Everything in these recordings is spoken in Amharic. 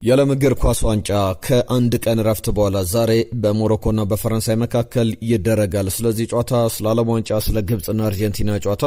የዓለም እግር ኳስ ዋንጫ ከአንድ ቀን ረፍት በኋላ ዛሬ በሞሮኮና በፈረንሳይ መካከል ይደረጋል። ስለዚህ ጨዋታ፣ ስለ ዓለም ዋንጫ፣ ስለ ግብጽና አርጀንቲና ጨዋታ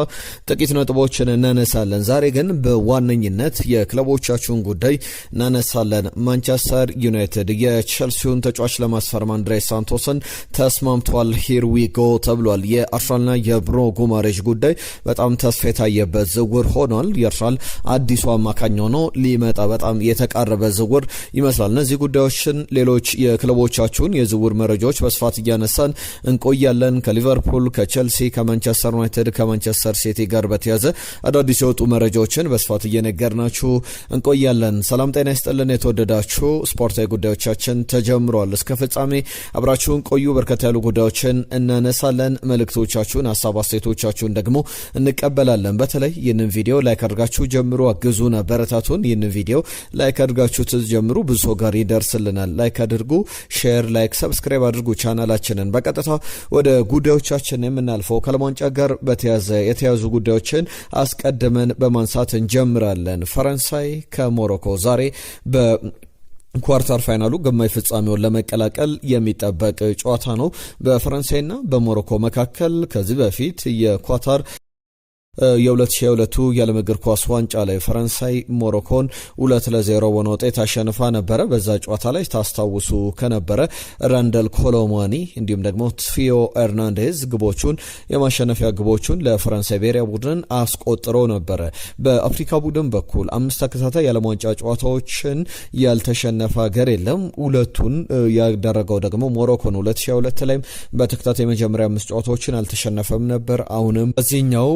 ጥቂት ነጥቦችን እናነሳለን። ዛሬ ግን በዋነኝነት የክለቦቻችሁን ጉዳይ እናነሳለን። ማንቸስተር ዩናይትድ የቼልሲውን ተጫዋች ለማስፈረም አንድሬስ ሳንቶስን ተስማምቷል። ሂር ዊ ጎ ተብሏል። የአርሰናልና የብሩኖ ጉማሬሽ ጉዳይ በጣም ተስፋ የታየበት ዝውውር ሆኗል። የአርሰናል አዲሱ አማካኝ ሆኖ ሊመጣ በጣም የተቃረበ ዝውውር ይመስላል። እነዚህ ጉዳዮችን ሌሎች የክለቦቻችሁን የዝውውር መረጃዎች በስፋት እያነሳን እንቆያለን። ከሊቨርፑል፣ ከቼልሲ፣ ከማንቸስተር ዩናይትድ፣ ከማንቸስተር ሲቲ ጋር በተያዘ አዳዲስ የወጡ መረጃዎችን በስፋት እየነገርናችሁ እንቆያለን። ሰላም ጤና ይስጥልን። የተወደዳችሁ ስፖርታዊ ጉዳዮቻችን ተጀምሯል። እስከ ፍጻሜ አብራችሁን ቆዩ። በርከት ያሉ ጉዳዮችን እናነሳለን። መልእክቶቻችሁን፣ ሀሳብ አስተያየቶቻችሁን ደግሞ እንቀበላለን። በተለይ ይህንን ቪዲዮ ላይክ አድርጋችሁ ጀምሩ፣ አግዙን፣ አበረታቱን። ይህንን ቪዲዮ ላይክ አድርጋችሁ ጀምሩ፣ ብዙ ሰው ጋር ይደርስልናል። ላይክ አድርጉ፣ ሼር፣ ላይክ፣ ሰብስክራይብ አድርጉ ቻናላችንን። በቀጥታ ወደ ጉዳዮቻችን የምናልፈው ከዓለም ዋንጫ ጋር የተያዙ ጉዳዮችን አስቀድመን በማንሳት እንጀምራለን። ፈረንሳይ ከሞሮኮ ዛሬ በኳርተር ፋይናሉ ግማሽ ፍጻሜውን ለመቀላቀል የሚጠበቅ ጨዋታ ነው በፈረንሳይና በሞሮኮ መካከል። ከዚህ በፊት የኳታር የ2022 የዓለም እግር ኳስ ዋንጫ ላይ ፈረንሳይ ሞሮኮን 2-0 በሆነ ውጤት አሸንፋ ነበረ። በዛ ጨዋታ ላይ ታስታውሱ ከነበረ ራንደል ኮሎሙዋኒ እንዲሁም ደግሞ ቲዮ ኤርናንዴዝ የማሸነፊያ ግቦቹን ለፈረንሳይ ብሔራዊ ቡድን አስቆጥሮ ነበረ። በአፍሪካ ቡድን በኩል 5 ተከታታይ የዓለም ዋንጫ ጨዋታዎችን ያልተሸነፈ ሀገር የለም። ሁለቱን ያደረገው ደግሞ ሞሮኮ ነው። 2022 ላይም በተከታታይ የመጀመሪያ 5 ጨዋታዎችን አልተሸነፈም ነበር። አሁንም በዚህኛው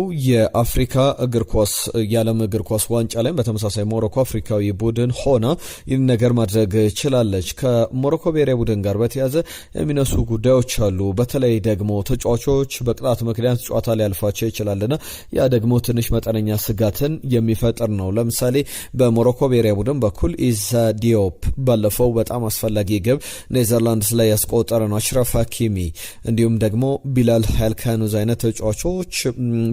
የአፍሪካ እግር ኳስ የዓለም እግር ኳስ ዋንጫ ላይ በተመሳሳይ ሞሮኮ አፍሪካዊ ቡድን ሆና ይህን ነገር ማድረግ ችላለች። ከሞሮኮ ብሔራዊ ቡድን ጋር በተያዘ የሚነሱ ጉዳዮች አሉ። በተለይ ደግሞ ተጫዋቾች በቅጣት ምክንያት ጨዋታ ሊያልፋቸው ይችላልና ያ ደግሞ ትንሽ መጠነኛ ስጋትን የሚፈጥር ነው። ለምሳሌ በሞሮኮ ብሔራዊ ቡድን በኩል ኢሳ ዲዮፕ ባለፈው በጣም አስፈላጊ ግብ ኔዘርላንድስ ላይ ያስቆጠረ ነው። አሽራፍ ሀኪሚ እንዲሁም ደግሞ ቢላል ሀልካኑዝ አይነት ተጫዋቾች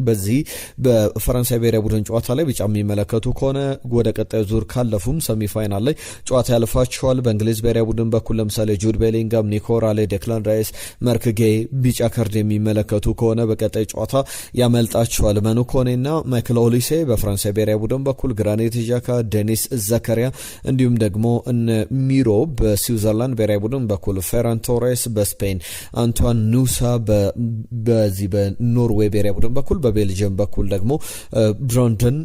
በዚህ በፈረንሳይ ብሔራዊ ቡድን ጨዋታ ላይ ቢጫ የሚመለከቱ ከሆነ ወደ ቀጣዩ ዙር ካለፉም ሰሚፋይናል ላይ ጨዋታ ያልፋቸዋል። በእንግሊዝ ብሔራዊ ቡድን በኩል ለምሳሌ ጁድ ቤሊንጋም፣ ኒኮ ራሌ፣ ዴክላን ራይስ፣ ማርክ ጌይ ቢጫ ካርድ የሚመለከቱ ከሆነ በቀጣይ ጨዋታ ያመልጣቸዋል። መኑ ኮኔና ማይክል ኦሊሴ በፈረንሳይ ብሔራዊ ቡድን በኩል፣ ግራኒት ዣካ፣ ዴኒስ ዘከሪያ እንዲሁም ደግሞ ሚሮ በስዊዘርላንድ ብሔራዊ ቡድን በኩል፣ ፌራን ቶሬስ በስፔን፣ አንቷን ኑሳ በዚህ በኖርዌይ ብሔራዊ ቡድን በኩል፣ በቤልጅየም በኩል ደግሞ ብሮንደን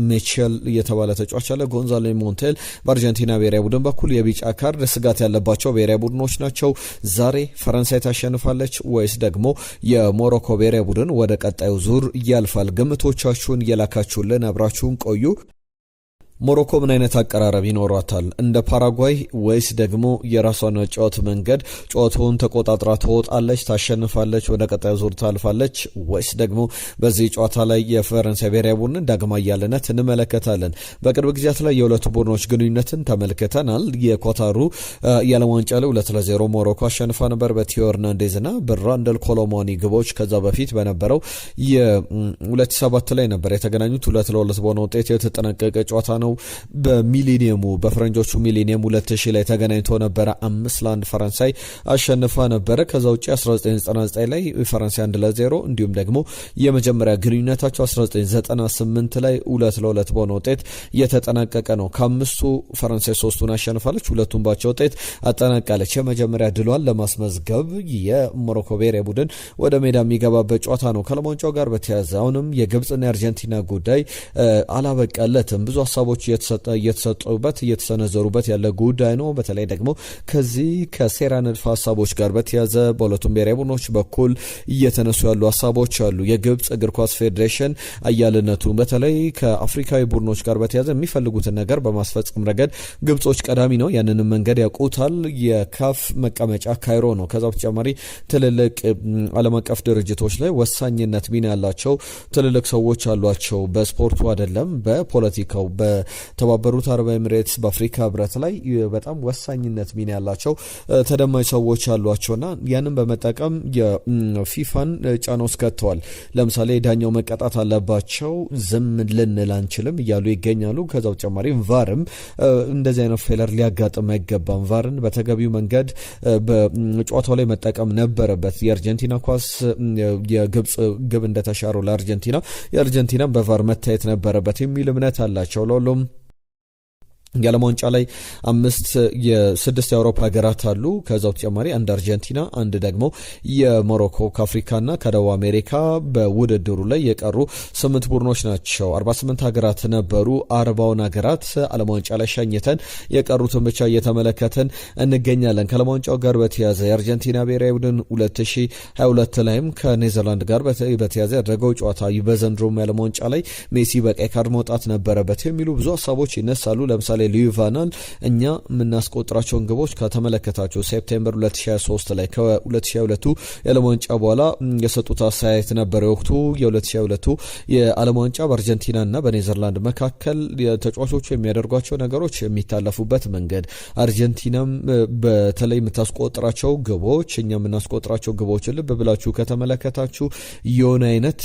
ሜቼል የተባለ ተጫዋች አለ። ጎንዛሎ ሞንቴል በአርጀንቲና ብሔራዊ ቡድን በኩል የቢጫ ካርድ ስጋት ያለባቸው ብሔራዊ ቡድኖች ናቸው። ዛሬ ፈረንሳይ ታሸንፋለች ወይስ ደግሞ የሞሮኮ ብሔራዊ ቡድን ወደ ቀጣዩ ዙር ያልፋል? ግምቶቻችሁን እየላካችሁልን አብራችሁን ቆዩ። ሞሮኮ ምን አይነት አቀራረብ ይኖራታል? እንደ ፓራጓይ ወይስ ደግሞ የራሷን ጨዋታ መንገድ ጨዋታውን ተቆጣጥራ ትወጣለች፣ ታሸንፋለች፣ ወደ ቀጣዩ ዙር ታልፋለች? ወይስ ደግሞ በዚህ ጨዋታ ላይ የፈረንሳይ ብሔራዊ ቡድን ዳግማ ያለነት እንመለከታለን? በቅርብ ጊዜያት ላይ የሁለቱ ቡድኖች ግንኙነትን ተመልክተናል። የኳታሩ የዓለም ዋንጫ ላይ 2-0 ሞሮኮ አሸንፋ ነበር በቲዮ ኤርናንዴዝና በራንደል ኮሎሙዋኒ ግቦች። ከዛ በፊት በነበረው የ2007 ላይ ነበር የተገናኙት። 2-2 በሆነ ውጤት የተጠናቀቀ ጨዋታ ነው። በሚሊኒየሙ በፈረንጆቹ ሚሊኒየም 2000 ላይ ተገናኝቶ ነበረ። 5-1 ፈረንሳይ አሸንፋ ነበረ። ከዛ ውጪ 1999 ላይ ፈረንሳይ 1-0 እንዲሁም ደግሞ የመጀመሪያ ግንኙነታቸው 1998 ላይ 2-2 በሆነ ውጤት የተጠናቀቀ ነው። ከአምስቱ ፈረንሳይ 3ቱን አሸንፋለች፣ 2ቱን ባቻ ውጤት አጠናቃለች። የመጀመሪያ ድሏን ለማስመዝገብ የሞሮኮ ብሔራዊ ቡድን ወደ ሜዳ የሚገባበት ጨዋታ ነው። ከዓለም ዋንጫው ጋር በተያያዘ አሁንም የግብጽና የአርጀንቲና ጉዳይ አላበቃለትም። ብዙ ሀሳቦች እየተሰጡበት እየተሰነዘሩበት ያለ ጉዳይ ነው። በተለይ ደግሞ ከዚህ ከሴራ ንድፍ ሀሳቦች ጋር በተያያዘ በሁለቱም ብሔራዊ ቡድኖች በኩል እየተነሱ ያሉ ሀሳቦች አሉ። የግብጽ እግር ኳስ ፌዴሬሽን አያልነቱ በተለይ ከአፍሪካዊ ቡድኖች ጋር በተያያዘ የሚፈልጉትን ነገር በማስፈጸም ረገድ ግብጾች ቀዳሚ ነው። ያንንም መንገድ ያውቁታል። የካፍ መቀመጫ ካይሮ ነው። ከዛ በተጨማሪ ትልልቅ ዓለም አቀፍ ድርጅቶች ላይ ወሳኝነት ሚና ያላቸው ትልልቅ ሰዎች አሏቸው። በስፖርቱ አይደለም፣ በፖለቲካው በተባበሩት አረብ ኤሚሬትስ በአፍሪካ ህብረት ላይ በጣም ወሳኝነት ሚና ያላቸው ተደማጭ ሰዎች አሏቸውና ያንን በመጠቀም የፊፋን ጫና ውስጥ ከተዋል። ለምሳሌ ዳኛው መቀጣት አለባቸው፣ ዝም ልንል አንችልም እያሉ ይገኛሉ። ከዛ በተጨማሪ ቫርም እንደዚህ አይነት ፌለር ሊያጋጥም አይገባም፣ ቫርን በተገቢው መንገድ በጨዋታው ላይ መጠቀም ነበረበት። የአርጀንቲና ኳስ የግብጽ ግብ እንደተሻረው የአርጀንቲና በቫር መታየት ነበረበት የሚል እምነት አላቸው። ለሁሉም የዓለም ዋንጫ ላይ 6 የአውሮፓ ሀገራት አሉ። ከዛው ተጨማሪ አንድ አርጀንቲና፣ አንድ ደግሞ የሞሮኮ ከአፍሪካና ከደቡብ አሜሪካ በውድድሩ ላይ የቀሩ 8 ቡድኖች ናቸው። 48 ሀገራት ነበሩ። 40ውን ሀገራት ዓለም ዋንጫ ላይ ሸኝተን የቀሩትን ብቻ እየተመለከትን እንገኛለን። ከዓለም ዋንጫው ጋር በተያያዘ የአርጀንቲና ብሔራዊ ቡድን 2022 ላይም ከኔዘርላንድ ጋር በተያያዘ ያደረገው ጨዋታ በዘንድሮም የዓለም ዋንጫ ላይ ሜሲ በቀይ ካርድ መውጣት ነበረበት የሚሉ ብዙ ሀሳቦች ይነሳሉ። ለምሳሌ ሊዩ ቫናል እኛ የምናስቆጥራቸውን ግቦች ከተመለከታቸው ሴፕቴምበር 2023 ላይ ከ2022 የዓለም ዋንጫ በኋላ የሰጡት አስተያየት ነበር። የወቅቱ የ2022 የዓለም ዋንጫ በአርጀንቲናና በኔዘርላንድ መካከል ተጫዋቾቹ የሚያደርጓቸው ነገሮች የሚታለፉበት መንገድ፣ አርጀንቲናም በተለይ የምታስቆጥራቸው ግቦች እኛ የምናስቆጥራቸው ግቦች ልብ ብላችሁ ከተመለከታችሁ የሆነ አይነት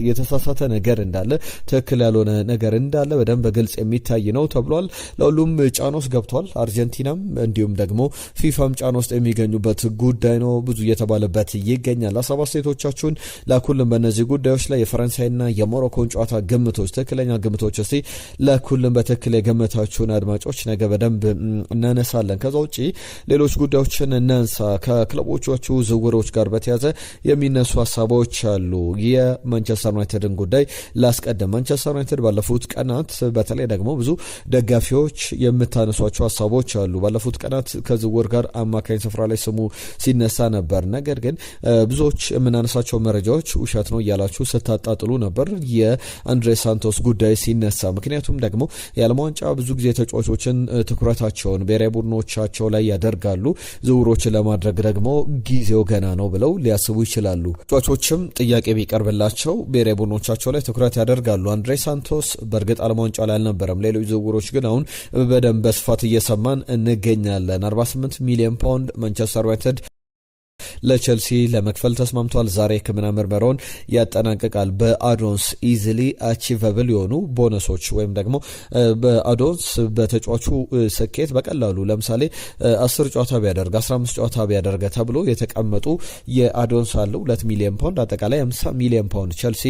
የተሳሳተ ነገር እንዳለ፣ ትክክል ያልሆነ ነገር እንዳለ በደንብ በግልጽ የሚታይ ነው ተብሏል። ለሁሉም ጫና ውስጥ ገብቷል። አርጀንቲናም እንዲሁም ደግሞ ፊፋም ጫና ውስጥ የሚገኙበት ጉዳይ ነው። ብዙ እየተባለበት ይገኛል። ሀሳብ አስተያየቶቻችሁን ላኩልን በእነዚህ ጉዳዮች ላይ። የፈረንሳይና የሞሮኮን ጨዋታ ግምቶች፣ ትክክለኛ ግምቶች እስቲ ላኩልን። በትክክል የገመታችሁን አድማጮች ነገ በደንብ እናነሳለን። ከዛ ውጪ ሌሎች ጉዳዮችን እናንሳ። ከክለቦቻችሁ ዝውውሮች ጋር በተያዘ የሚነሱ ሀሳቦች አሉ። የማንቸስተር ዩናይትድን ጉዳይ ላስቀድም። ማንቸስተር ዩናይትድ ባለፉት ቀናት በተለይ ደግሞ ብዙ ደጋፊዎች የምታነሷቸው ሀሳቦች አሉ። ባለፉት ቀናት ከዝውውር ጋር አማካኝ ስፍራ ላይ ስሙ ሲነሳ ነበር። ነገር ግን ብዙዎች የምናነሳቸው መረጃዎች ውሸት ነው እያላችሁ ስታጣጥሉ ነበር የአንድሬ ሳንቶስ ጉዳይ ሲነሳ። ምክንያቱም ደግሞ የዓለም ዋንጫ ብዙ ጊዜ ተጫዋቾችን ትኩረታቸውን ብሔራዊ ቡድኖቻቸው ላይ ያደርጋሉ። ዝውውሮችን ለማድረግ ደግሞ ጊዜው ገና ነው ብለው ሊያስቡ ይችላሉ። ተጫዋቾችም ጥያቄ ቢቀርብላቸው ብሔራዊ ቡድኖቻቸው ላይ ትኩረት ያደርጋሉ። አንድሬ ሳንቶስ በእርግጥ ዓለም ዋንጫ ላይ አልነበረም። ሌሎች ዝውውሮች ግን አሁን በደንብ በስፋት እየሰማን እንገኛለን። 48 ሚሊዮን ፓውንድ ማንቸስተር ዩናይትድ ለቸልሲ ለመክፈል ተስማምቷል። ዛሬ ሕክምና ምርመራውን ያጠናቅቃል። በአዶንስ ኢዚሊ አቺቨብል የሆኑ ቦነሶች ወይም ደግሞ በአዶንስ በተጫዋቹ ስኬት በቀላሉ ለምሳሌ 10 ጨዋታ ቢያደርግ 15 ጨዋታ ቢያደርግ ተብሎ የተቀመጡ የአዶንስ አለው 2 ሚሊዮን ፓውንድ አጠቃላይ 50 ሚሊዮን ፓውንድ ቸልሲ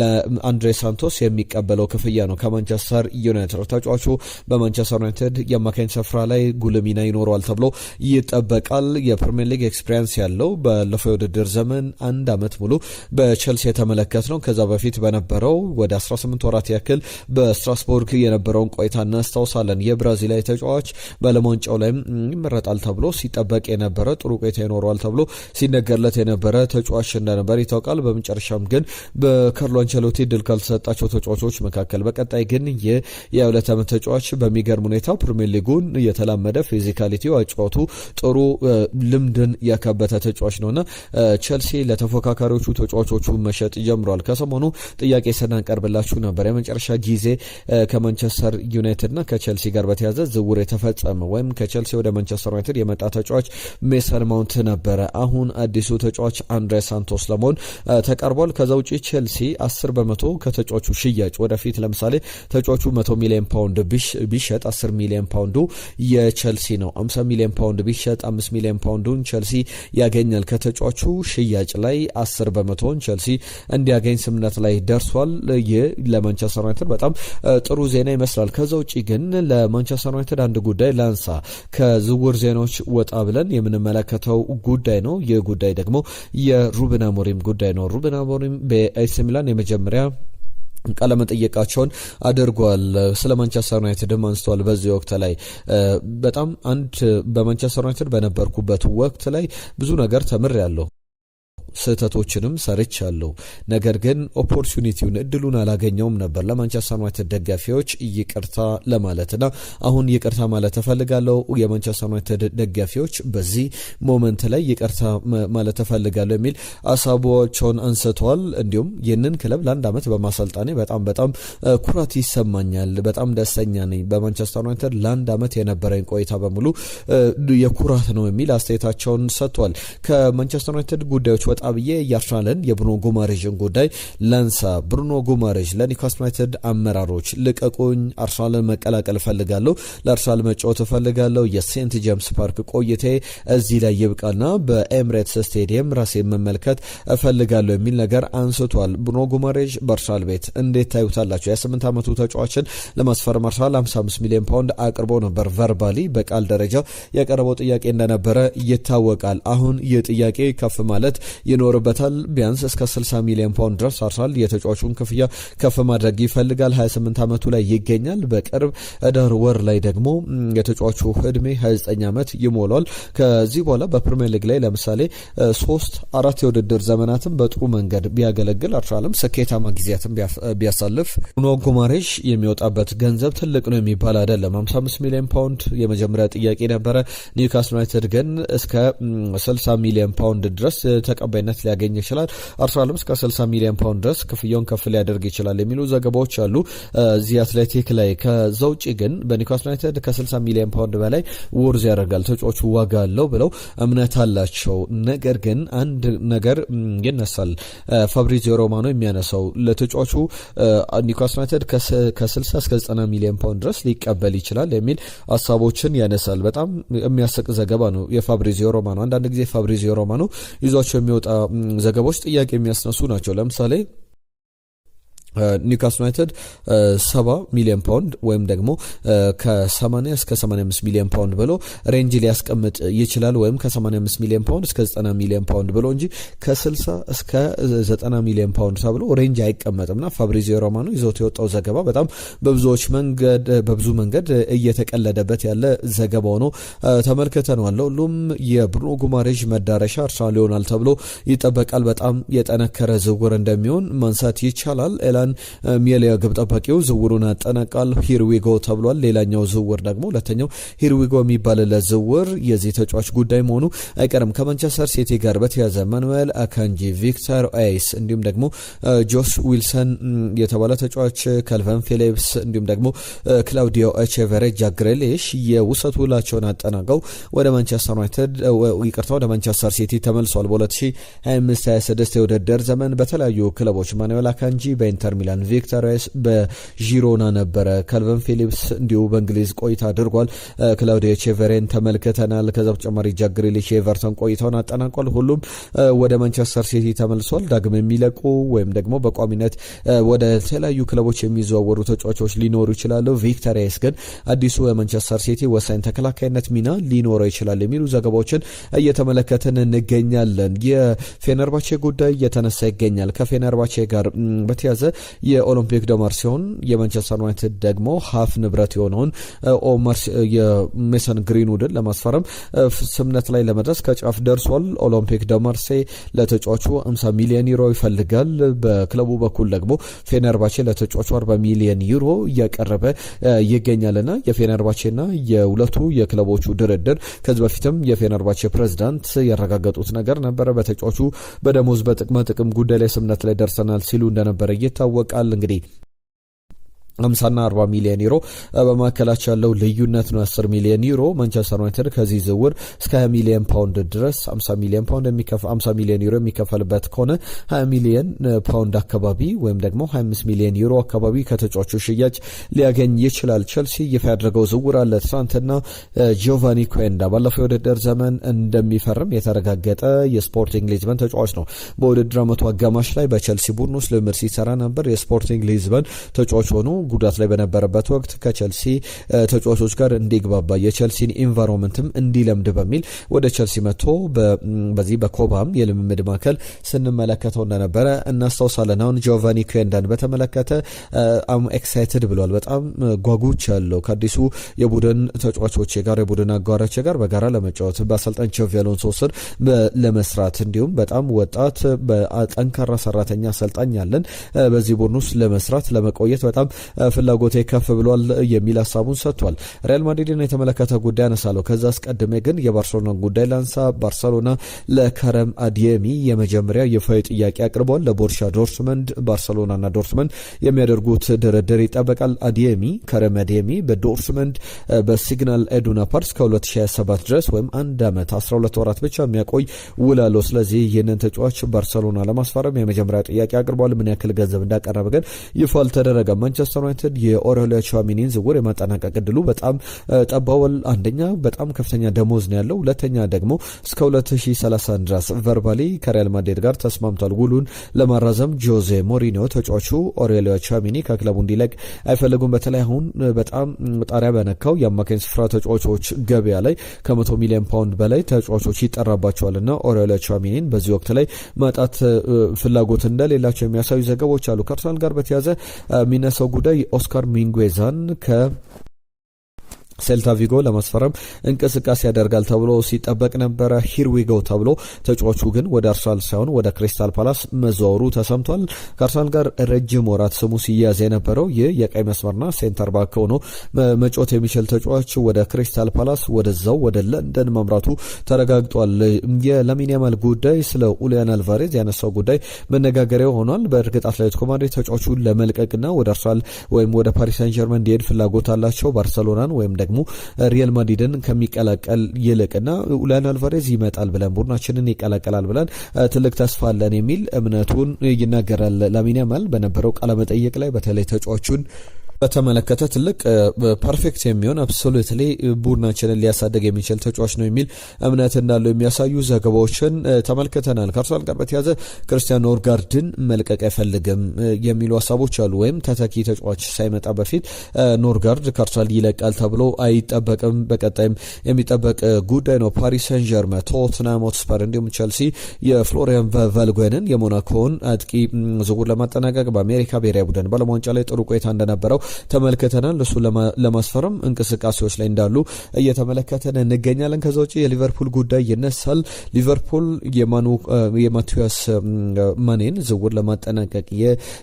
ለአንድሬ ሳንቶስ የሚቀበለው ክፍያ ነው ከማንቸስተር ዩናይትድ። ተጫዋቹ በማንቸስተር ዩናይትድ የአማካኝ ስፍራ ላይ ጉልህ ሚና ይኖረዋል ተብሎ ይጠበቃል። የፕሪሚየር ሊግ ኤክስፒሪየንስ ያለው ባለፈው የውድድር ዘመን 1 ዓመት ሙሉ በቸልሲ የተመለከት ነው። ከዛ በፊት በነበረው ወደ 18 ወራት ያክል በስትራስቡርግ የነበረውን ቆይታ እናስታውሳለን። የብራዚላዊ ተጫዋች በዓለም ዋንጫው ላይ ይመረጣል ተብሎ ሲጠበቅ የነበረ ጥሩ ቆይታ ይኖረዋል ተብሎ ሲነገርለት የነበረ ተጫዋች እንደነበር ይታወቃል። በመጨረሻም ግን በካርሎ አንቸሎቲ ድል ካልተሰጣቸው ተጫዋቾች መካከል በቀጣይ ግን የ22 ዓመት ተጫዋች በሚገርም ሁኔታ ፕሪሚየር ሊጉን የተላመደ ፊዚካሊቲው አጫወቱ ጥሩ ልምድን ያካበተ ተጫዋች ነውና ቸልሲ ለተፎካካሪዎቹ ተጫዋቾቹ መሸጥ ጀምሯል። ከሰሞኑ ጥያቄ ስናቀርብላችሁ ነበር። የመጨረሻ ጊዜ ከማንቸስተር ዩናይትድና ከቸልሲ ጋር በተያዘ ዝውውር የተፈጸመ ወይም ከቸልሲ ወደ ማንቸስተር ዩናይትድ የመጣ ተጫዋች ሜሰን ማውንት ነበረ። አሁን አዲሱ ተጫዋች አንድሬ ሳንቶስ ለመሆን ተቃርቧል። ከዛ ውጪ ቸልሲ 10% ከተጫዋቹ ሽያጭ ወደፊት ለምሳሌ ተጫዋቹ 100 ሚሊዮን ፓውንድ ቢሸጥ 10 ሚሊዮን ፓውንዱ የቸልሲ ነው። 50 ሚሊዮን ፓውንድ ቢሸጥ 5 ሚሊዮን ፓውንዱን ቸልሲ ያገኛል። ከተጫዋቹ ሽያጭ ላይ 10% ቸልሲ እንዲያገኝ ስምምነት ላይ ደርሷል። ይህ ለማንቸስተር ዩናይትድ በጣም ጥሩ ዜና ይመስላል። ከዛ ውጪ ግን ለማንቸስተር ዩናይትድ አንድ ጉዳይ ላንሳ። ከዝውውር ዜናዎች ወጣ ብለን የምንመለከተው ጉዳይ ነው። ይህ ጉዳይ ደግሞ የሩበን አሞሪም ጉዳይ ነው። ሩበን አሞሪም በኤሲ ሚላን የመጀመሪያ ቃለመጠየቃቸውን አድርጓል። ስለ ማንቸስተር ዩናይትድም አንስተዋል። በዚህ ወቅት ላይ በጣም በማንቸስተር ዩናይትድ በነበርኩበት ወቅት ላይ ብዙ ነገር ተምሬያለሁ። ስህተቶችንም ሰርቻለሁ፣ ነገር ግን ኦፖርቹኒቲውን እድሉን አላገኘውም ነበር ለማንቸስተር ዩናይትድ ደጋፊዎች ይቅርታ ለማለትና አሁን ይቅርታ ማለት እፈልጋለሁ። የማንቸስተር ዩናይትድ ደጋፊዎች በዚህ ሞመንት ላይ ይቅርታ ማለት እፈልጋለሁ የሚል ሀሳቦችን አንስተዋል። እንዲሁም ይህንን ክለብ ለአንድ ዓመት በማሰልጣኔ በጣም ኩራት ይሰማኛል፣ በጣም ደስተኛ ነኝ። በማንቸስተር ዩናይትድ ለአንድ ዓመት የነበረኝ ቆይታ በሙሉ የኩራት ነው የሚል አስተያየታቸውን ሰጥቷል። ከማንቸስተር ዩናይትድ ጉዳዮች ወጣ ብዬ የአርሰናልን የብሩኖ ጉማሬዥን ጉዳይ ላንሳ። ብሩኖ ጉማሬዥ ለኒውካስል ዩናይትድ አመራሮች ልቀቁኝ፣ አርሰናልን መቀላቀል እፈልጋለሁ፣ ለአርሰናል መጫወት እፈልጋለሁ፣ የሴንት ጄምስ ፓርክ ቆይቴ እዚህ ላይ ይብቃና በኤምሬትስ ስቴዲየም ራሴን መመልከት እፈልጋለሁ የሚል ነገር አንስቷል። ብሩኖ ጉማሬዥ በአርሰናል ቤት እንዴት ታዩታላችሁ? የ8 ዓመቱ ተጫዋችን ለማስፈረም አርሰናል 55 ሚሊዮን ፓውንድ አቅርቦ ነበር። ቨርባሊ በቃል ደረጃ የቀረበው ጥያቄ እንደነበረ ይታወቃል። አሁን ይህ ጥያቄ ከፍ ማለት ይኖርበታል። ቢያንስ እስከ 60 ሚሊዮን ፓውንድ ድረስ አርሰናል የተጫዋቹን ክፍያ ከፍ ማድረግ ይፈልጋል። 28 ዓመቱ ላይ ይገኛል። በቅርብ ዳር ወር ላይ ደግሞ የተጫዋቹ እድሜ 29 ዓመት ይሞላል። ከዚህ በኋላ በፕሪሚየር ሊግ ላይ ለምሳሌ 3-4 የውድድር ዘመናትን በጥሩ መንገድ ቢያገለግል አርሰናልም ስኬታማ ጊዜያትን ቢያሳልፍ ብሩኖ ጉማሬዥ የሚወጣበት ገንዘብ ትልቅ ነው የሚባል አይደለም። 55 ሚሊዮን ፓውንድ የመጀመሪያ ጥያቄ ነበረ። ኒውካስል ዩናይትድ ግን እስከ 60 ሚሊዮን ፓውንድ ድረስ ተቀባይነት ሊያገኝ ይችላል። አርሰናልም እስከ 60 ሚሊዮን ፓውንድ ድረስ ክፍያውን ከፍ ሊያደርግ ይችላል የሚሉ ዘገባዎች አሉ እዚህ አትሌቲክ ላይ። ከዛ ውጪ ግን በኒውካስል ዩናይትድ ከ60 ሚሊዮን ፓውንድ በላይ ወርዝ ያደርጋል፣ ተጫዋቹ ዋጋ አለው ብለው እምነት አላቸው። ነገር ግን አንድ ነገር ይነሳል። ፋብሪዚዮ ሮማኖ የሚያነሳው ለተጫዋቹ ኒውካስል ዩናይትድ ከ60 እስከ 90 ሚሊዮን ፓውንድ ድረስ ሊቀበል ይችላል የሚል ሀሳቦችን ያነሳል። በጣም የሚያስቅ ዘገባ ነው የፋብሪዚዮ ሮማኖ። አንዳንድ ጊዜ ፋብሪዚዮ ሮማኖ ይዟቸው የሚወጣ ዘገባዎች ጥያቄ የሚያስነሱ ናቸው። ለምሳሌ ኒውካስል ዩናይትድ 70 ሚሊዮን ፓውንድ ወይም ደግሞ ከ80 እስከ 85 ሚሊዮን ፓውንድ ብሎ ሬንጅ ሊያስቀምጥ ይችላል፣ ወይም ከ85 ሚሊዮን ፓውንድ እስከ 90 ሚሊዮን ፓውንድ ብሎ እንጂ ከ60 እስከ 90 ሚሊዮን ፓውንድ ተብሎ ሬንጅ አይቀመጥምና ፋብሪዚዮ ሮማኖ ይዞት የወጣው ዘገባ በጣም በብዙ መንገድ እየተቀለደበት ያለ ዘገባ ሆኖ ተመልክተናል። ሁሉም የብሩኖ ጉማሬዥ መዳረሻ አርሰናል ይሆናል ተብሎ ይጠበቃል። በጣም የጠነከረ ዝውውር እንደሚሆን ማንሳት ይቻላል። ሚሊያ ግብ ጠባቂው ዝውውሩን አጠናቃል። ሂርዊጎ ተብሏል። ሌላኛው ዝውውር ደግሞ ሁለተኛው ሂርዊጎ የሚባልለት ዝውውር የዚህ ተጫዋች ጉዳይ መሆኑ አይቀርም። ከማንቸስተር ሲቲ ጋር በተያዘ ማኑኤል አካንጂ፣ ቪክተር ኦይስ እንዲሁም ደግሞ ጆስ ዊልሰን የተባለ ተጫዋች፣ ካልቨን ፊሊፕስ እንዲሁም ደግሞ ክላውዲዮ ኤቼቨሬ፣ ጃክ ግሪሊሽ የውሰት ውላቸውን አጠናቀው ወደ ማንቸስተር ዩናይትድ ወደ ማንቸስተር ሲቲ ተመልሷል። በ2025/26 የውድድር ዘመን በተለያዩ ክለቦች ማኑኤል አካንጂ በኢንተር ሚላን፣ ቪክተር ኦይስ በዢሮና ነበረ። ካልቨን ፊሊፕስ እንዲሁ በእንግሊዝ ቆይታ አድርጓል። ክላውዲዮ ኤቼቨሬን ተመልክተናል። ከዛ በተጨማሪ ጃክ ግሪሊሽ ኤቨርተን ቆይታውን አጠናቋል። ሁሉም ወደ ማንቸስተር ሲቲ ተመልሷል። ዳግም የሚለቁ ወይም ደግሞ በቋሚነት ወደ ተለያዩ ክለቦች የሚዘዋወሩ ተጫዋቾች ሊኖሩ ይችላሉ። ቪክተር ኦይስ ግን አዲሱ የማንቸስተር ሲቲ ወሳኝ ተከላካይነት ሚና ሊኖረው ይችላል የሚሉ ዘገባዎችን እየተመለከትን እንገኛለን። የፌነርባቼ ጉዳይ እየተነሳ ይገኛል። ከፌነርባቼ ጋር በተያዘ የኦሎምፒክ ደ ማርሴውን የማንቸስተር ዩናይትድ ደግሞ ሀፍ ንብረት የሆነውን የሜሰን ግሪንውድን ለማስፈረም ስምነት ላይ ለመድረስ ከጫፍ ደርሷል። ኦሎምፒክ ደ ማርሴ ለተጫዋቹ 50 ሚሊዮን ዩሮ ይፈልጋል። በክለቡ በኩል ደግሞ ፌነርባቼ ለተጫዋቹ 40 ሚሊዮን ዩሮ እያቀረበ ይገኛልና የፌነርባቼና የሁለቱ የክለቦቹ ድርድር ከዚህ በፊትም የፌነርባቼ ፕሬዝዳንት ያረጋገጡት ነገር ነበረ። በተጫዋቹ በደሞዝ በጥቅማ ጥቅም ጉዳይ ላይ ስምነት ላይ ደርሰናል ሲሉ እንደነበረ ይታወቃል። እንግዲህ 50 እና 40 ሚሊዮን ዩሮ በማከላቸው ያለው ልዩነት ነው። 10 ሚሊዮን ዩሮ ማንቸስተር ዩናይትድ ከዚህ ዝውውር እስከ 20 ሚሊዮን ፓውንድ ድረስ 50 ሚሊዮን ዩሮ የሚከፈልበት ከሆነ 20 ሚሊዮን ፓውንድ አካባቢ ወይም ደግሞ 25 ሚሊዮን ዩሮ አካባቢ ከተጫዋቹ ሽያጭ ሊያገኝ ይችላል። ቸልሲ ይፋ ያደረገው ዝውውር አለ። ትናንትና ጂዮቫኒ ኩዌንዳ ባለፈው የውድድር ዘመን እንደሚፈርም የተረጋገጠ የስፖርቲንግ ሊዝበን ተጫዋች ነው። በውድድር ዓመቱ አጋማሽ ላይ በቸልሲ ቡድን ውስጥ ልምምድ ሲሰራ ነበር። የስፖርቲንግ ሊዝበን ተጫዋች ሆኖ ጉዳት ላይ በነበረበት ወቅት ከቸልሲ ተጫዋቾች ጋር እንዲግባባ የቸልሲን ኢንቫይሮንመንትም እንዲለምድ በሚል ወደ ቸልሲ መጥቶ በዚህ በኮባም የልምምድ ማዕከል ስንመለከተው እንደነበረ እናስታውሳለን። አሁን ጆቫኒ ኩዌንዳን በተመለከተ ኤክሳይትድ ብሏል። በጣም ጓጉች ያለው ከአዲሱ የቡድን ተጫዋቾች ጋር የቡድን አጋሮች ጋር በጋራ ለመጫወት በአሰልጣኝ ቻቪ አሎንሶ ስር ለመስራት እንዲሁም በጣም ወጣት ጠንካራ ሰራተኛ አሰልጣኝ ያለን በዚህ ቡድን ውስጥ ለመስራት ለመቆየት በጣም ፍላጎቴ ከፍ ብሏል የሚል ሀሳቡን ሰጥቷል። ሪያል ማድሪድን የተመለከተ ጉዳይ አነሳለሁ። ከዛ አስቀድሜ ግን የባርሴሎና ጉዳይ ላንሳ። ባርሴሎና ለከረም አዲየሚ የመጀመሪያ ይፋዊ ጥያቄ አቅርበዋል። ለቦሩሲያ ዶርትመንድ ባርሴሎናና ዶርትመንድ የሚያደርጉት ድርድር ይጠበቃል። ከረም አዲየሚ በዶርትመንድ በሲግናል ኢዱና ፓርክ እስከ 2027 ድረስ ወይም 1 ዓመት 12 ወራት ብቻ የሚያቆይ ውል አለው። ስለዚህ ይህንን ተጫዋች ባርሴሎና ለማስፈረም የመጀመሪያ ጥያቄ አቅርበዋል። ምን ያክል ገንዘብ እንዳቀረበ ግን ይፋ አልተደረገም። ማንቸስተር ዩናይትድ የኦሬሊዮ ቹዋሚኒን ዝውውር የማጠናቀቅ ዕድሉ በጣም ጠባዋል። አንደኛ በጣም ከፍተኛ ደሞዝ ነው ያለው፣ ሁለተኛ ደግሞ እስከ 2030 ድረስ ቨርባሊ ከሪያል ማድሪድ ጋር ተስማምቷል ውሉን ለማራዘም። ጆዜ ሞሪኒዮ ተጫዋቹ ኦሬሊዮ ቹዋሚኒ ከክለቡ እንዲለቅ አይፈልጉም። በተለይ አሁን በጣም ጣሪያ በነካው የአማካኝ ስፍራ ተጫዋቾች ገበያ ላይ ከ100 ሚሊዮን ፓውንድ በላይ ተጫዋቾች ይጠራባቸዋልና ኦሬሊዮ ቹዋሚኒን በዚህ ወቅት ላይ ማጣት ፍላጎት እንደሌላቸው የሚያሳዩ ዘገቦች አሉ። ከአርሰናል ጋር በተያያዘ የሚነሳው ጉዳይ ኦስካር ሚንጉዌዛን ሴልታ ቪጎ ለማስፈረም እንቅስቃሴ ያደርጋል ተብሎ ሲጠበቅ ነበረ። ሂርዊጎ ተብሎ ተጫዋቹ ግን ወደ አርሰናል ሳይሆን ወደ ክሪስታል ፓላስ መዘዋወሩ ተሰምቷል። ከአርሰናል ጋር ረጅም ወራት ስሙ ሲያዝ የነበረው ይህ የቀይ መስመርና ሴንተር ባክ ሆኖ መጫወት የሚችል ተጫዋች ወደ ክሪስታል ፓላስ ወደዛው ወደ ለንደን መምራቱ ተረጋግጧል። የላሚን ያማል ጉዳይ ስለ ኡሊያን አልቫሬዝ ያነሳው ጉዳይ መነጋገሪያ ሆኗል። በእርግጥ አትሌቲኮ ማድሪድ ተጫዋቹን ለመልቀቅና ወደ አርሰናል ወይም ወደ ፓሪስ ሳን ጀርመን እንዲሄድ ፍላጎት አላቸው። ባርሰሎናን ወይም ደግሞ ሪያል ማድሪድን ከሚቀላቀል ይልቅና ኡሊያን አልቫሬዝ ይመጣል ብለን ቡድናችንን ይቀላቀላል ብለን ትልቅ ተስፋ አለን የሚል እምነቱን ይናገራል። ላሚን ያማል በነበረው ቃለ መጠይቅ ላይ በተለይ ተጫዋቹን በተመለከተ ትልቅ ፐርፌክት የሚሆን አብሶሉትሊ ቡድናችንን ሊያሳደግ የሚችል ተጫዋች ነው የሚል እምነት እንዳለው የሚያሳዩ ዘገባዎችን ተመልክተናል። ከአርሰናል ጋር በተያያዘ ክርስቲያን ኖርጋርድን መልቀቅ አይፈልግም የሚሉ ሀሳቦች አሉ። ወይም ተተኪ ተጫዋች ሳይመጣ በፊት ኖርጋርድ ከአርሰናል ይለቃል ተብሎ አይጠበቅም። በቀጣይም የሚጠበቅ ጉዳይ ነው። ፓሪስ ሰን ጀርመን፣ ቶትናም ሆትስፐር እንዲሁም ቸልሲ የፍሎሪያን ቫልጓንን የሞናኮውን አጥቂ ዝውውር ለማጠናቀቅ በአሜሪካ ብሔራዊ ቡድን በዓለም ዋንጫ ላይ ጥሩ ቆይታ እንደነበረው ተመልክተናል። እሱ ለማስፈረም እንቅስቃሴዎች ላይ እንዳሉ እየተመለከተን እንገኛለን። ከዛ ውጪ የሊቨርፑል ጉዳይ ይነሳል። ሊቨርፑል የማቲያስ ማኔን ዝውውር ለማጠናቀቅ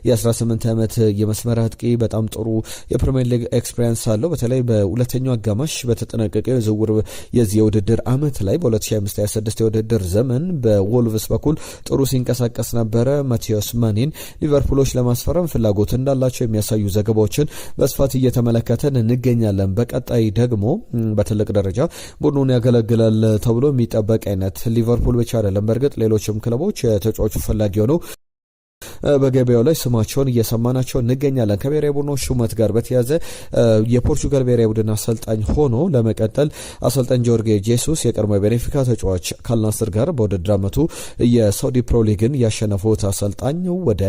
የ18 ዓመት የመስመር አጥቂ በጣም ጥሩ የፕሪሚየር ሊግ ኤክስፔሪንስ አለው። በተለይ በሁለተኛው አጋማሽ በተጠናቀቀው የዝውውር የዚህ የውድድር ዓመት ላይ በ2025/26 የውድድር ዘመን በወልቭስ በኩል ጥሩ ሲንቀሳቀስ ነበረ። ማቲያስ ማኔን ሊቨርፑሎች ለማስፈረም ፍላጎት እንዳላቸው የሚያሳዩ ዘገባዎችን በስፋት እየተመለከተን እንገኛለን። በቀጣይ ደግሞ በትልቅ ደረጃ ቡድኑን ያገለግላል ተብሎ የሚጠበቅ አይነት ሊቨርፑል ብቻ አይደለም። በእርግጥ ሌሎችም ክለቦች ተጫዋቹ ፈላጊ ሆነው በገበያው ላይ ስማቸውን እየሰማናቸው እንገኛለን። ከብሔራዊ ቡድኖች ሹመት ጋር በተያያዘ የፖርቹጋል ብሔራዊ ቡድን አሰልጣኝ ሆኖ ለመቀጠል አሰልጣኝ ጆርጌ ጄሱስ የቀድሞ ቤኔፊካ ተጫዋች ካልናስር ጋር በውድድር ዓመቱ የሳውዲ ፕሮ ሊግን ያሸነፉት አሰልጣኝ ወደ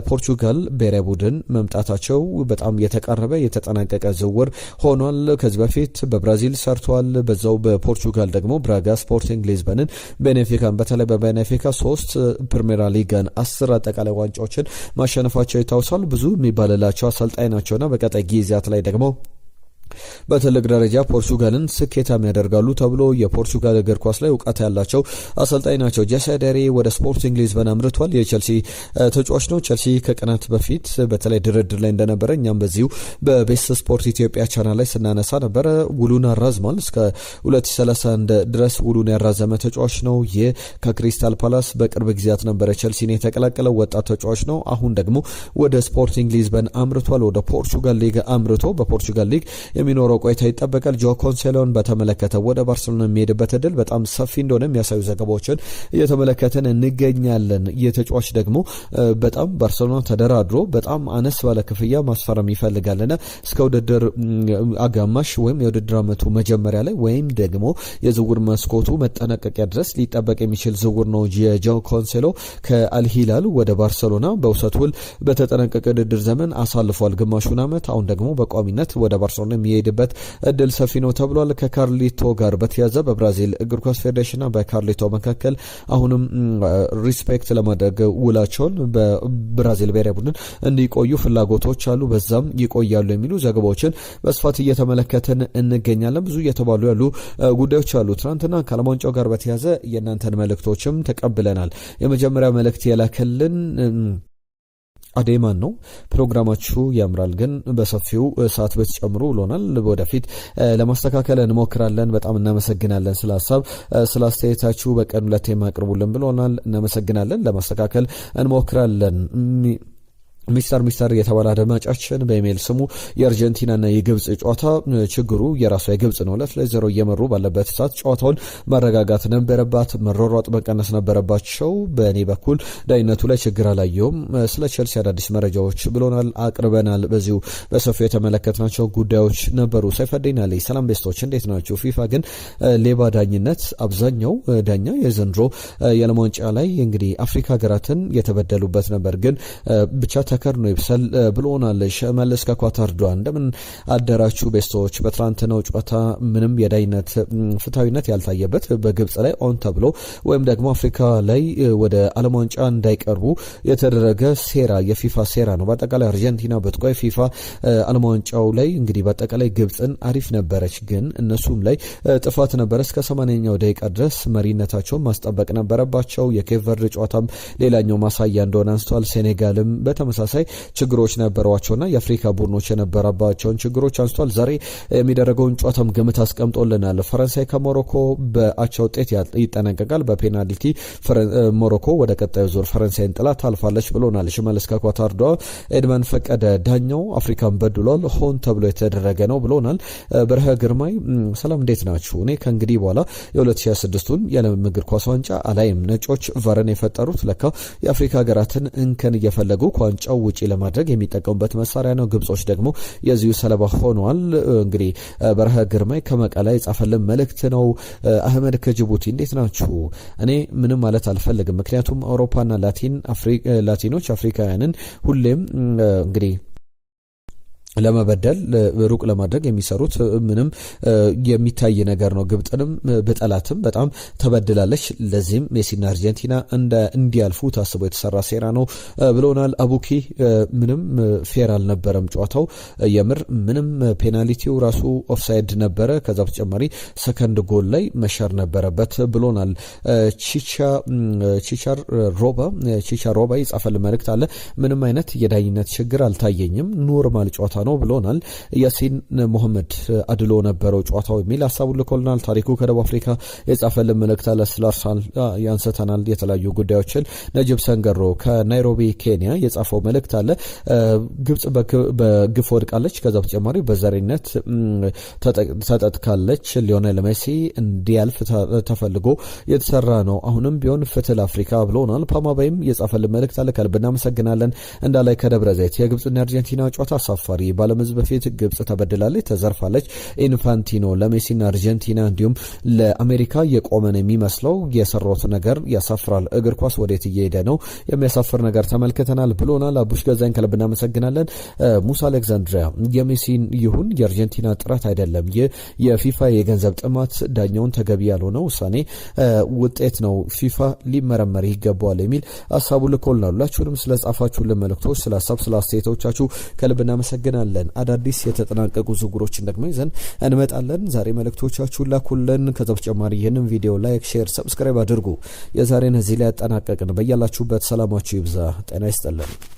ፖርቹጋል ብሔራዊ ቡድን መምጣታቸው በጣም የተቃረበ የተጠናቀቀ ዝውውር ሆኗል። ከዚህ በፊት በብራዚል ሰርተዋል። በዛው በፖርቹጋል ደግሞ ብራጋ፣ ስፖርቲንግ ሊዝበንን፣ ቤኔፊካን በተለይ በቤኔፊካ 3 ፕሪሚየር ሊግን 10 አጠቃላይ ዋንጫዎችን ማሸነፋቸው ይታወሳል። ብዙ የሚባልላቸው አሰልጣኝ ናቸውና በቀጣይ ጊዜያት ላይ ደግሞ በትልቅ ደረጃ ፖርቹጋልን ስኬታም ያደርጋሉ ተብሎ የፖርቹጋል እግር ኳስ ላይ እውቀት ያላቸው አሰልጣኝ ናቸው። ጄሳዴሪ ወደ ስፖርቲንግ ሊዝበን አምርቷል። የቸልሲ ተጫዋች ነው። ቸልሲ ከቀናት በፊት በተለይ ድርድር ላይ እንደነበረ እኛም በዚሁ በቤስት ስፖርት ኢትዮጵያ ቻናል ላይ ስናነሳ ነበረ። ውሉን አራዝሟል። እስከ 2031 ድረስ ውሉን ያራዘመ ተጫዋች ነው። ይህ ከክሪስታል ፓላስ በቅርብ ጊዜያት ነበረ ቸልሲን የተቀላቀለው ወጣት ተጫዋች ነው። አሁን ደግሞ ወደ ስፖርቲንግ ሊዝበን አምርቷል። ወደ ፖርቹጋል ሊግ አምርቶ በፖርቹጋል ሊግ የሚኖረው ቆይታ ይጠበቃል። ጆ ኮንሴሎን በተመለከተ ወደ ባርሴሎና የሚሄድበት እድል በጣም ሰፊ እንደሆነ የሚያሳዩ ዘገባዎችን እየተመለከተን እንገኛለን። የተጫዋች ደግሞ በጣም ባርሴሎና ተደራድሮ በጣም አነስ ባለ ክፍያ ማስፈረም ይፈልጋልና እስከ ውድድር አጋማሽ ወይም የውድድር ዓመቱ መጀመሪያ ላይ ወይም ደግሞ የዝውውር መስኮቱ መጠናቀቂያ ድረስ ሊጠበቅ የሚችል ዝውውር ነው። የጆ ኮንሴሎ ከአልሂላል ወደ ባርሴሎና በውሰት ውል በተጠናቀቀ ውድድር ዘመን አሳልፏል ግማሹን ዓመት። አሁን ደግሞ በቋሚነት ወደ ባርሴሎና የሚሄድበት እድል ሰፊ ነው ተብሏል። ከካርሊቶ ጋር በተያዘ በብራዚል እግር ኳስ ፌዴሬሽንና በካርሊቶ መካከል አሁንም ሪስፔክት ለማድረግ ውላቸውን በብራዚል ብሔራዊ ቡድን እንዲቆዩ ፍላጎቶች አሉ። በዛም ይቆያሉ የሚሉ ዘገባዎችን በስፋት እየተመለከትን እንገኛለን። ብዙ እየተባሉ ያሉ ጉዳዮች አሉ። ትናንትና ከዓለም ዋንጫው ጋር በተያዘ የእናንተን መልእክቶችም ተቀብለናል። የመጀመሪያ መልእክት የላከልን አዴማን ነው። ፕሮግራማችሁ ያምራል፣ ግን በሰፊው ሰዓት ብትጨምሩ ብሎናል። ወደፊት ለማስተካከል እንሞክራለን። በጣም እናመሰግናለን ስለ ሀሳብ ስለ አስተያየታችሁ። በቀን 2 የማቅርቡልን ብሎናል። እናመሰግናለን። ለማስተካከል እንሞክራለን። ሚስተር የተባለ አድማጫችን በኢሜይል ስሙ የአርጀንቲናና የግብጽ ጨዋታ ችግሩ የራሱ የግብጽ ነው። 2-0 እየመሩ ባለበት ሰዓት ጨዋታውን ማረጋጋት ነበረባት፣ መሯሯጥ መቀነስ ነበረባቸው። በእኔ በኩል ዳኝነቱ ላይ ችግር አላየውም። ስለ ቼልሲ አዳዲስ መረጃዎች ብሎናል፣ አቅርበናል። በዚሁ በሰፊው የተመለከትናቸው ጉዳዮች ነበሩ። ሰይፈዲን አለይ ሰላም ቤስቶች እንዴት ናቸው? ፊፋ ግን ሌባ ዳኝነት፣ አብዛኛው ዳኛ የዘንድሮ የዓለም ዋንጫ ላይ እንግዲህ አፍሪካ ሀገራትን የተበደሉበት ነበር፣ ግን ብቻ ተከርኖ ይብሰል ብሎናል። ሸመልስ ከኳታር ዶሃ እንደምን አደራችሁ ቤስቶች? በትላንትናው ጨዋታ ምንም የዳኝነት ፍትሃዊነት ያልታየበት በግብጽ ላይ ኦን ተብሎ ወይም ደግሞ አፍሪካ ላይ ወደ ዓለም ዋንጫ እንዳይቀርቡ የተደረገ ሴራ የፊፋ ሴራ ነው። በአጠቃላይ አርጀንቲና በጥቋይ ፊፋ ዓለም ዋንጫው ላይ እንግዲህ በአጠቃላይ ግብጽን አሪፍ ነበረች፣ ግን እነሱም ላይ ጥፋት ነበረ። እስከ 80ኛው ደቂቃ ድረስ መሪነታቸውን ማስጠበቅ ነበረባቸው። የኬፕ ቨርድ ጨዋታም ሌላኛው ማሳያ እንደሆነ አንስቷል። ሴኔጋልም በተመሳሳይ ችግሮች ነበሯቸውና የአፍሪካ ቡድኖች የነበረባቸውን ችግሮች አንስቷል። ዛሬ የሚደረገውን ጨዋታም ግምት አስቀምጦልናል። ፈረንሳይ ከሞሮኮ በአቻ ውጤት ይጠናቀቃል። በፔናልቲ ሞሮኮ ወደ ቀጣዩ ዙር ፈረንሳይን ጥላ ታልፋለች ብሎናል። ሽመልስ ከኳታር ዶሃ ኤድመን ፈቀደ ዳኛው አፍሪካን በድሏል፣ ሆን ተብሎ የተደረገ ነው ብሎናል። በረሀ ግርማይ ሰላም እንዴት ናችሁ? እኔ ከእንግዲህ በኋላ የ2026ቱን የዓለም እግር ኳስ ዋንጫ አላይም። ነጮች ቫርን የፈጠሩት ለካ የአፍሪካ ሀገራትን እንከን እየፈለጉ ከዋንጫው ውጪ ለማድረግ የሚጠቀሙበት መሳሪያ ነው። ግብጾች ደግሞ የዚሁ ሰለባ ሆነዋል። እንግዲህ በረሀ ግርማይ ከመቀለ የጻፈልን መልእክት ነው። አህመድ ከጅቡቲ እንዴት ናችሁ? እኔ ምንም ማለት አልፈልግም፣ ምክንያቱም አውሮፓና ላቲኖች አፍሪካውያንን ሁሌም እንግዲህ ለመበደል ሩቅ ለማድረግ የሚሰሩት ምንም የሚታይ ነገር ነው። ግብጥንም በጠላትም በጣም ተበድላለች። ለዚህም ሜሲና አርጀንቲና እንዲያልፉ ታስቦ የተሰራ ሴራ ነው ብሎናል። አቡኪ ምንም ፌር አልነበረም ጨዋታው፣ የምር ምንም ፔናልቲው ራሱ ኦፍሳይድ ነበረ። ከዛ በተጨማሪ ሰከንድ ጎል ላይ መሻር ነበረበት ብሎናል። ቺቻር ሮባ ይጻፈል መልእክት አለ። ምንም አይነት የዳኝነት ችግር አልታየኝም፣ ኖርማል ጨዋታ ነው ብሎናል። ያሲን መሐመድ አድሎ ነበረው ጨዋታው የሚል ሀሳቡን ልኮልናል። ታሪኩ ከደቡብ አፍሪካ የጻፈልን መልእክት አለ። ስለ አርሰናል ያንስተናል የተለያዩ ጉዳዮችን። ነጅብ ሰንገሮ ከናይሮቢ ኬንያ የጻፈው መልእክት አለ። ግብጽ በግፍ ወድቃለች፣ ከዛ በተጨማሪ በዘረኝነት ተጠጥካለች። ሊዮኔል ሜሲ እንዲያልፍ ተፈልጎ የተሰራ ነው። አሁንም ቢሆን ፍትህ ለአፍሪካ ብሎናል። ፓማባይም የጻፈልን መልእክት አለ። ከልብ እናመሰግናለን። እንዳላይ ከደብረ ዘይት የግብጽና የአርጀንቲና ጨዋታ አሳፋሪ ባለም ህዝብ በፊት ግብጽ ተበድላለች፣ ተዘርፋለች። ኢንፋንቲኖ ለሜሲና አርጀንቲና እንዲሁም ለአሜሪካ የቆመን የሚመስለው የሰሩት ነገር ያሳፍራል። እግር ኳስ ወዴት እየሄደ ነው? የሚያሳፍር ነገር ተመልክተናል ብሎናል። አቡሽ ገዛኝ ከልብ እናመሰግናለን። ሙሳ አሌክዛንድሪያ የሜሲን ይሁን የአርጀንቲና ጥረት አይደለም፣ የፊፋ የገንዘብ ጥማት ዳኛውን ተገቢ ያልሆነ ውሳኔ ውጤት ነው፣ ፊፋ ሊመረመር ይገባዋል የሚል ሀሳቡ ልኮልናል። ሁላችሁንም ስለ ጻፋችሁልን መልእክቶች፣ ስለ ሀሳብ፣ ስለ አስተያየቶቻችሁ ከልብ እናመሰግናለን። አዳዲስ የተጠናቀቁ ዝውውሮችን ደግሞ ይዘን እንመጣለን። ዛሬ መልእክቶቻችሁን ላኩልን። ከዛ በተጨማሪ ይህንን ቪዲዮ ላይክ፣ ሼር፣ ሰብስክራይብ አድርጉ። የዛሬን እዚህ ላይ ያጠናቀቅን። በያላችሁበት ሰላማችሁ ይብዛ። ጤና ይስጥልን።